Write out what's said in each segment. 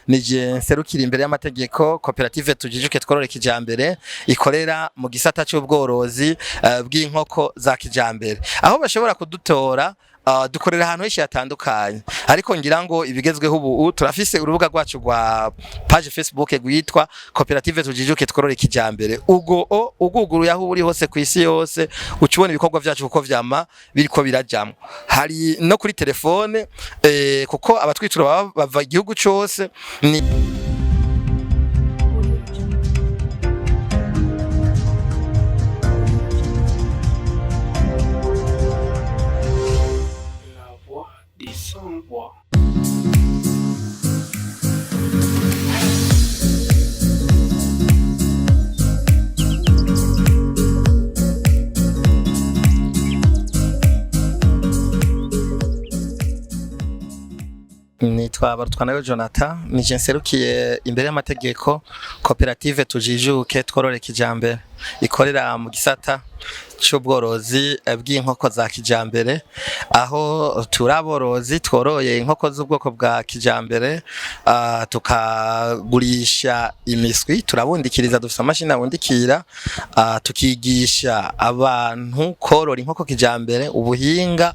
nije nserukira imbere y'amategeko koperative tujijuke tworore kijambere ikorera mu gisata cy'ubworozi bw'inkoko za kijambere aho bashobora kudutora dukorera ahantu henshi hatandukanye ariko ngira ngo ibigezweho ubu turafise urubuga rwacu rwa page Facebook gwitwa koperative tujijuke tworore kijambere uguguru yaho uri hose ku isi yose ucubona ibikorwa byacu kuko vyama biriko birajamwe hari no kuri telefone kuko abatwitura bava igihugu cyose ni nitwa Barutwanayo Jonathan nije nserukiye imbere y'amategeko koperative tujijuke tworore kijambere ikorera mu gisata cy'ubworozi bw'inkoko za kijambere aho turaborozi tworoye inkoko z'ubwoko bwa kijambere tukagurisha imiswi turabundikiriza dufite amashini abundikira tukigisha abantu korora inkoko kijambere ubuhinga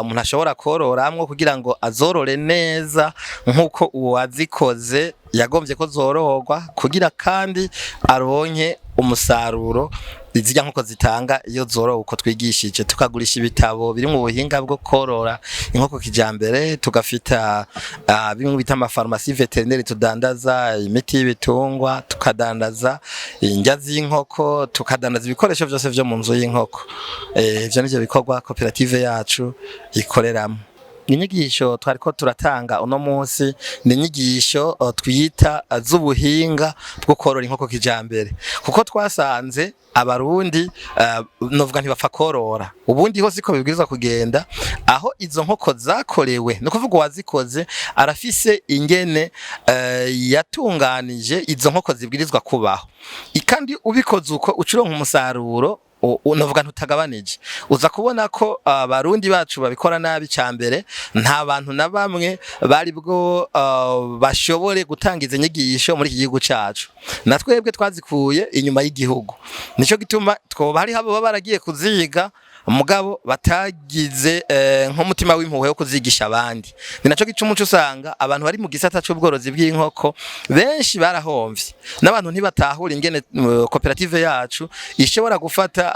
umuntu ashobora kororamwo kugira ngo azorore neza nkuko uwazikoze yagombye ko zororwa kugira kandi aronke umusaruro izijya nkuko zitanga iyo zorowe uko twigishije tukagurisha ibitabo biri mu buhinga bwo korora inkoko kijambere tugafita bimwe bita amafarmasi veterineri tudandaza imiti y'ibitungwa tukadandaza indya z'inkoko tukadandaza ibikoresho byose byo mu nzu y'inkoko ivyo nivyo bikorwa koperative yacu ikoreramo inyigisho twariko turatanga uno munsi ni inyigisho twita z'ubuhinga bwo korora inkoko kijambere kuko twasanze abarundi novuga ntibapfa korora ubundi hose ko bibwirizwa kugenda aho izo nkoko zakorewe no kuvuga wazikoze arafise ingene yatunganije izo nkoko zibwirizwa kubaho ikandi ubikoze uko ucuronka umusaruro unovuga ntutagabanije uza kubona ko abarundi bacu babikora nabi cyambere nta bantu na bamwe bari bwo bashobore gutangiza inyigisho muri iki gihugu cyacu natwebwe twazikuye inyuma y'igihugu nico gituma twoba hari habo baragiye kuziga mugabo batagize nk'umutima w'impuhwe wo kuzigisha abandi ni naco gicumuco usanga abantu bari mu gisata cy'ubworozi bw'inkoko benshi barahomvye n'abantu ntibatahura ingene koperative yacu ishobora gufata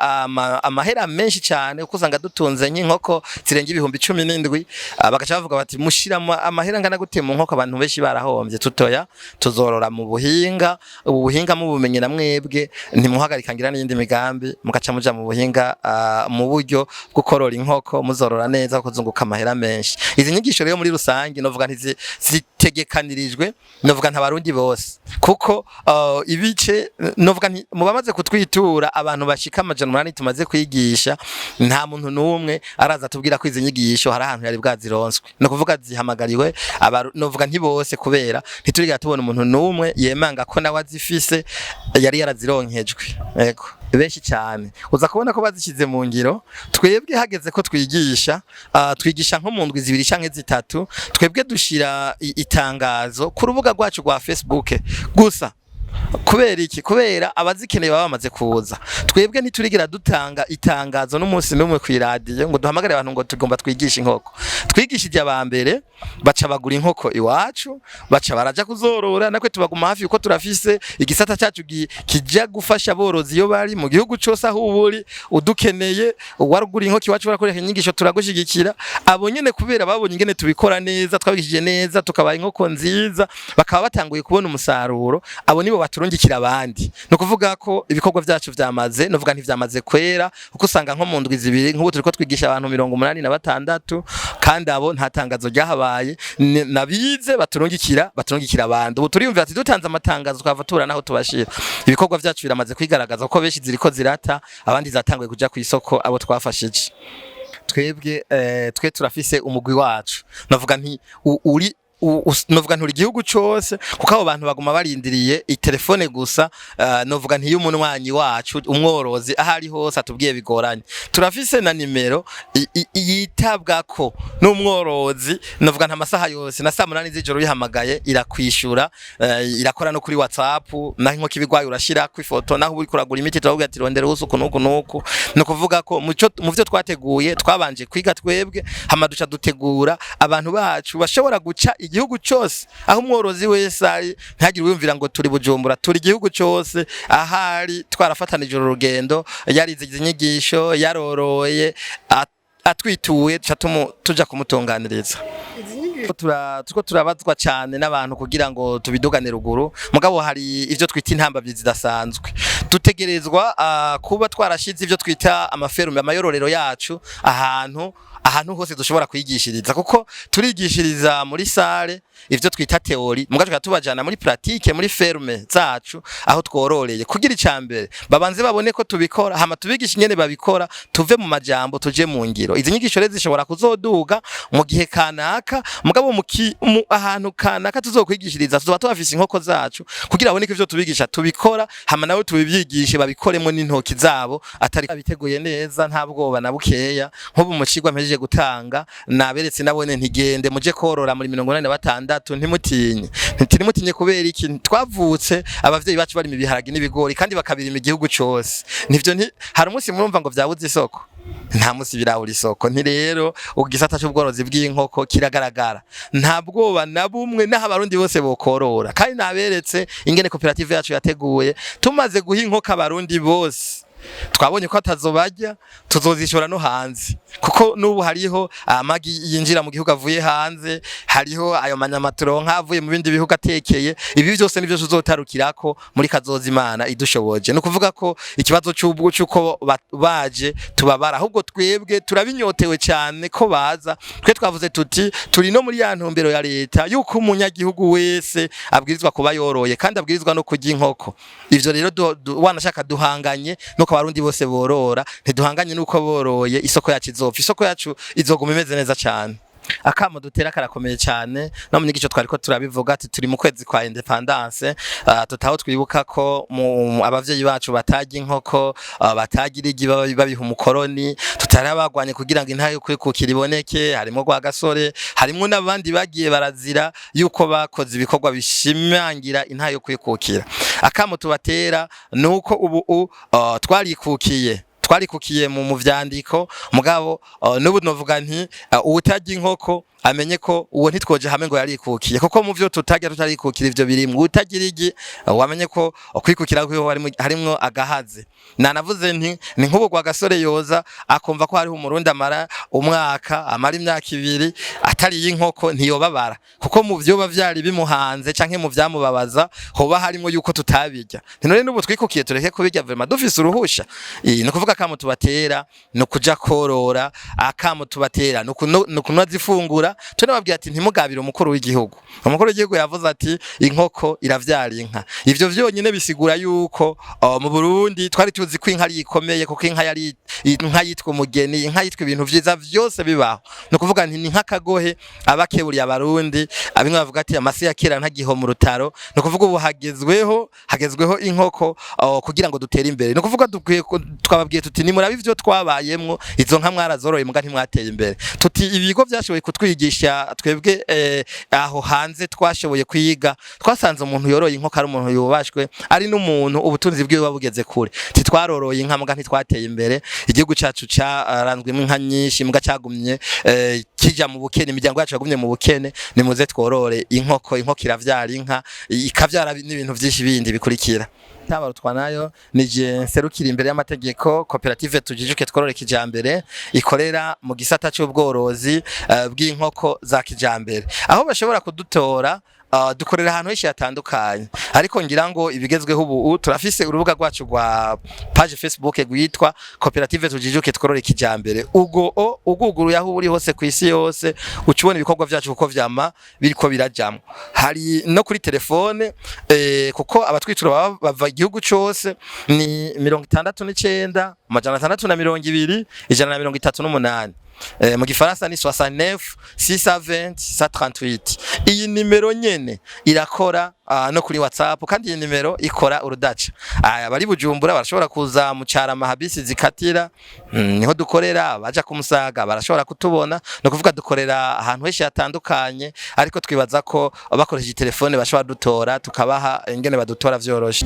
amahera menshi cyane uko usanga dutunze nk'inkoko zirenga ibihumbi 17 bagaca bavuga bati mushira amahera ngana gute mu nkoko abantu benshi barahomvye tutoya tuzorora mu buhinga ubuhinga mu bumenyi na mwebwe ntimuhagarika ngira n'indi migambi mugaca muja mu buhinga mu buryo bwo korora inkoko muzorora neza kuzunguka amahera menshi izi nyigisho rero muri rusange novuga ntizitegekanyirijwe novuga ntabarundi bose kuko ibice novuga mu bamaze kutwitura abantu bashika amajana 8 tumaze kwigisha nta muntu numwe araza tubwira ko izi nyigisho hari ahantu yari bwazironswe no kuvuga zihamagariwe novuga ntibose kubera ntituriga tubona umuntu numwe yemanga ko nawe azifise yari yarazironkejwe yego benshi cyane uza kubona ko bazishize mu ngiro twebwe hageze ko twigisha nko mu ndwi 2 canke 3 twebwe dushira itangazo ku rubuga rwacu rwa Facebook gusa kubera iki kubera abazikeneye baba bamaze kuza twebwe ntiturigira dutanga itangazo n'umunsi n'umwe ku radio ngo duhamagare abantu ngo tugomba twigisha inkoko twigishije abambere baca bagura inkoko iwacu baca baraja kuzorora nakwe tubaguma hafi uko turafise igisata cyacu kijya gufasha aborozi iyo bari mu gihugu cyose aho uburi udukeneye warugura inkoko iwacu barakoreka inyigisho turagushigikira abo nyene kubera babonye ingene tubikora neza twabigishije neza tukabaye inkoko nziza bakaba batanguye kubona umusaruro abo nibo baturungikira abandi no kuvuga ko ibikorwa byacu vyamaze novuga ntivyamaze kwera uko usanga nko mu ndwi 2 nk'ubu turiko twigisha abantu 86 kandi abo nta tangazo ryahabaye nabize baturungikira abandi ubu turiyumvira ati dutanze amatangazo twava tubura naho tubashira ibikorwa byacu biramaze kwigaragaza ko benshi ziriko zirata abandi zatanguye kuja ku isoko abo twafashije twebwe twe turafise umugwi wacu navuga nti uri novuga nturi igihugu cose kuko abo bantu baguma barindiriye itelefone gusa. Novuga nti y'umunwanyi wacu umworozi ahari hose atubwiye bigoranye, turafise na nimero yitabwako n'umworozi. Novuga nta masaha yose na saa 8 z'ijoro bihamagaye irakwishura, irakora no kuri WhatsApp, naho inko kibigwaye urashira ku ifoto, naho uri kuragura imiti turavuga ati rondera usuku nuku. No kuvuga ko mu byo twateguye twabanje kwiga twebwe, hama duca dutegura abantu bacu bashobora guca igihugu cyose, aho umworozi wese ari ntagire wiyumvira ngo turi Bujumbura, turi igihugu cyose ahari. Twarafatanije urugendo, yarize inyigisho, yaroroye, atwituye tuja kumutunganiriza. Tuko turabazwa cyane n'abantu kugira ngo tubidugane ruguru, mugabo hari ivyo twita intambavyi zidasanzwe. Dutegerezwa kuba twarashize ivyo twita amaferme, amayororero yacu ahantu hose dushobora kwigishiriza, kuko turigishiriza muri sale ivyo twita teori, mugaje katubajana muri pratique muri ferme zacu aho twororeye, kugira icambere babanze babone ko tubikora, hama tubigisha ingene babikora, tuve mu majambo tuje mu ngiro. Izi nyigisho rero zishobora kuzoduga mu gihe kanaka, mugabo ahantu kanaka tuzokwigishiriza tuzoba tubafise inkoko zacu, kugira abone ko ivyo tubigisha tubikora, hama nawe tubibyigishe babikoremo n'intoki zabo atari abiteguye neza, nta bwoba na bukeya. Nk'ubu mu cigwa mpejeje gutanga naberetse nabone ntigende muje korora muri 86 ntimutinye kubera iki twavutse abavyeyi bacu bari mu biharagi n'ibigori kandi bakabirima igihugu cyose. Nivyo hari umunsi murumva ngo vyabuze isoko, nta musi birahura isoko. Nti rero ugisata cy'ubworozi bw'inkoko kiragaragara, nta bwoba na bumwe, naho abarundi bose bokorora. Kandi naberetse ingene koperative yacu yateguye, tumaze guha inkoko abarundi bose twabonye ko atazobajya, tuzozishora no hanze, kuko nubu hariho amagi yinjira mu gihugu avuye hanze, hariho ayo manyamaturo nkavuye mu bindi bihugu atekeye. Ibi byose nivyo tuzotarukirako muri kazoza Imana idushoboje. No kuvuga ko ikibazo cy'uko baje tubabara, ahubwo twebwe turabinyotewe cyane ko baza. Twe twavuze tuti turi no muri ya ntumbero ya leta yuko umunyagihugu wese abwirizwa kuba yoroye kandi abwirizwa no kurya inkoko. Ivyo rero wanashaka duhanganye no abarundi bose borora, ntiduhanganye nuko boroye. Isoko yacu isoko yacu izoguma imeze neza cyane. Akamo dutera karakomeye cyane, no mu nyigisho twariko turabivuga ati turi mu kwezi kwa independence, tutaho twibuka ko abavyeyi bacu batajya inkoko, batagira igi babiha umukoroni, tutarabagwanye kugira ngo intayo kwikukira iboneke. Harimo gwa gasore, harimo nabandi bagiye barazira yuko bakoze ibikorwa bishimangira intayo kwikukira. Akamo tubatera nuko ubu twarikukiye mu vyandiko, mugabo nubu novuga nti utajya inkoko amenye ko uwo ntitwoje hamwe ngo yarikukiye, kuko mu vyo tutarikukira ivyo birimwe. Utagira igi wamenye ko kwikukira kwiho harimwo agahaze. Nanavuze nti ni nk'ubu gwa gasore yoza akumva ko hariho umurundi amara umwaka, amara imyaka 2 atari y'inkoko, ntiyobabara, kuko mu vyo bavyari bimuhanze canke mu vyamubabaza hoba harimo yuko tutabijya. None n'ubu twikukiye tureke kubijya vraiment dufise uruhusha. No kuvuga kamo tubatera no kuja korora, akamo tubatera no kunoza ifungura. Tunababwira ati ntimugabire umukuru w'igihugu. Umukuru w'igihugu yavuze ati inkoko iravyara inka. Ivyo vyonyine bisigura yuko mu Burundi twari tuzi ko inka ari ikomeye, kuko inka yari inka yitwa umugeni, inka yitwa ibintu vyiza vyose bibaho. No kuvuga nti ni nka kagohe abakeburiye abarundi, abimwe bavuga ati amasi ya kera ntagiho mu rutaro. No kuvuga ubu hagezweho inkoko kugira ngo dutere imbere. No kuvuga twababwiye tuti ni murabi ivyo twabayemwo, izo nka mwarazoroye muga ntimwateye imbere. Tuti ibigo byashoboye kutwigisha twebwe aho hanze twashoboye kwiga, twasanze umuntu yoroye inkoko ari umuntu yubashwe, ari n'umuntu ubutunzi bwiwe babugeze kure. Titwaroroye inka muga ntitwateye imbere. Igihugu cyacu cyaranzwemo inka nyinshi muga cyagumye kija mu bukene, imiryango yacu yagumye mu bukene. Nimuze tworore inkoko iravyara inka, ikavyara n'ibintu byinshi bindi bikurikira. Tabarutwa nayo nije serukira imbere y'amategeko koperative tujijuke tworore kijambere ikorera mu gisata cy'ubworozi bw'inkoko za kijambere, aho bashobora kudutora. Dukorera ahantu henshi hatandukanye, ariko ngira ngo ibigezweho ubu turafise urubuga rwacu rwa page Facebook rwitwa koperative tujijuke tworore kijambere. Uguguru yaho uri hose ku isi yose ucubona ibikorwa byacu kuko vyama biriko birajamwe. Hari no kuri telefone kuko abatwitura bava igihugu cyose ni 69 620 138. mu gifaransa ni 69 620 138. Iyi nimero nyene irakora no kuri WhatsApp, kandi iyi nimero ikora urudaca. Abari Bujumbura barashobora kuza mu Carama habisi zikatira, niho dukorera. Baja ku Musaga barashobora kutubona, no kuvuga dukorera ahantu henshi hatandukanye, ariko twibaza ko bakoresheje telefone bashobora dutora, tukabaha ingene badutora vyoroshe.